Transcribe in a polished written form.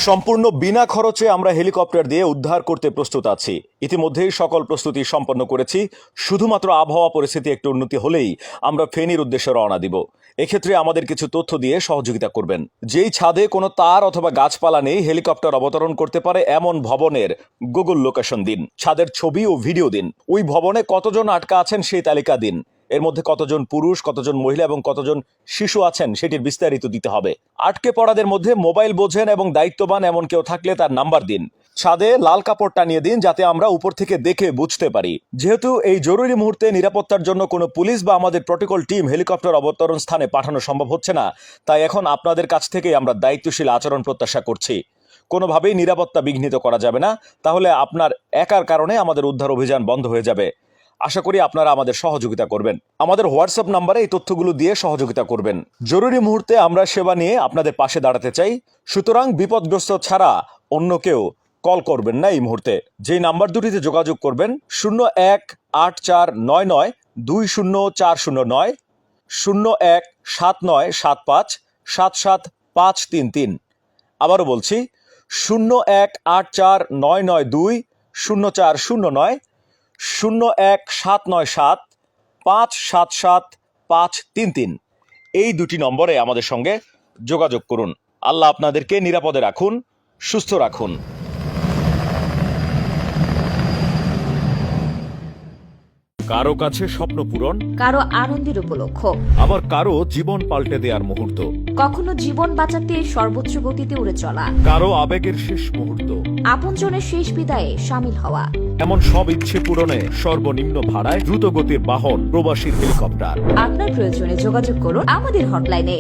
সম্পূর্ণ বিনা খরচে আমরা হেলিকপ্টার দিয়ে উদ্ধার করতে প্রস্তুত আছি। ইতিমধ্যেই সকল প্রস্তুতি সম্পন্ন করেছি। শুধুমাত্র আবহাওয়া পরিস্থিতি একটু উন্নতি হলেই আমরা ফেনীর উদ্দেশ্যে রওনা দিব। এক্ষেত্রে আমাদের কিছু তথ্য দিয়ে সহযোগিতা করবেন। যেই ছাদে কোনো তার অথবা গাছপালা নেই, হেলিকপ্টার অবতরণ করতে পারে এমন ভবনের গুগল লোকেশন দিন, ছাদের ছবি ও ভিডিও দিন, ওই ভবনে কতজন আটকা আছেন সেই তালিকা দিন, এর মধ্যে কতজন পুরুষ, কতজন মহিলা এবং কতজন শিশু আছেন সেটির বিস্তারিত দিতে হবে। আটকে পড়াদের মধ্যে মোবাইল বোঝেন এবং দায়িত্ববান এমন কেউ থাকলে তার নাম্বার দিন। ছাদে লাল কাপড় টানিয়ে দিন যাতে আমরা উপর থেকে দেখে বুঝতে পারি। যেহেতু এই জরুরি মুহূর্তে নিরাপত্তার জন্য কোনো পুলিশ বা আমাদের প্রটোকল টিম হেলিকপ্টার অবতরণ স্থানে পাঠানো সম্ভব হচ্ছে না, তাই এখন আপনাদের কাছ থেকে আমরা দায়িত্বশীল আচরণ প্রত্যাশা করছি। কোনোভাবেই নিরাপত্তা বিঘ্নিত করা যাবে না, তাহলে আপনার একার কারণে আমাদের উদ্ধার অভিযান বন্ধ হয়ে যাবে। আশা করি আপনারা আমাদের সহযোগিতা করবেন। আমাদের হোয়াটসঅ্যাপ নাম্বারে এই তথ্যগুলো দিয়ে সহযোগিতা করবেন। জরুরি মুহূর্তে আমরা সেবা নিয়ে আপনাদের পাশে দাঁড়াতে চাই, সুতরাং বিপদগ্রস্ত ছাড়া অন্য কেউ কল করবেন না এই মুহূর্তে। যেই নাম্বার দুটিতে যোগাযোগ করবেন 018499204009, 017975775533। আবারও বলছি 018499204009, 0179775775533। এই দুটি নম্বরে আমাদের সঙ্গে যোগাযোগ করুন। আল্লাহ আপনাদেরকে নিরাপদে রাখুন, সুস্থ রাখুন। কারো কাছে স্বপ্ন পূরণ, কারো আনন্দের উপলক্ষ, আবার কারো জীবন পাল্টে দেওয়ার মুহূর্ত, কখনো জীবন বাঁচাতে সর্বোচ্চ গতিতে উড়ে চলা, কারো আবেগের শেষ মুহূর্ত, আপনজনের শেষ বিদায়ে শামিল হওয়া। এমন সব ইচ্ছে পূরণে সর্বনিম্ন ভাড়ায় দ্রুতগতির বাহন প্রবাসী হেলিকপ্টার। আপনার প্রয়োজনে যোগাযোগ করুন আমাদের হটলাইনে।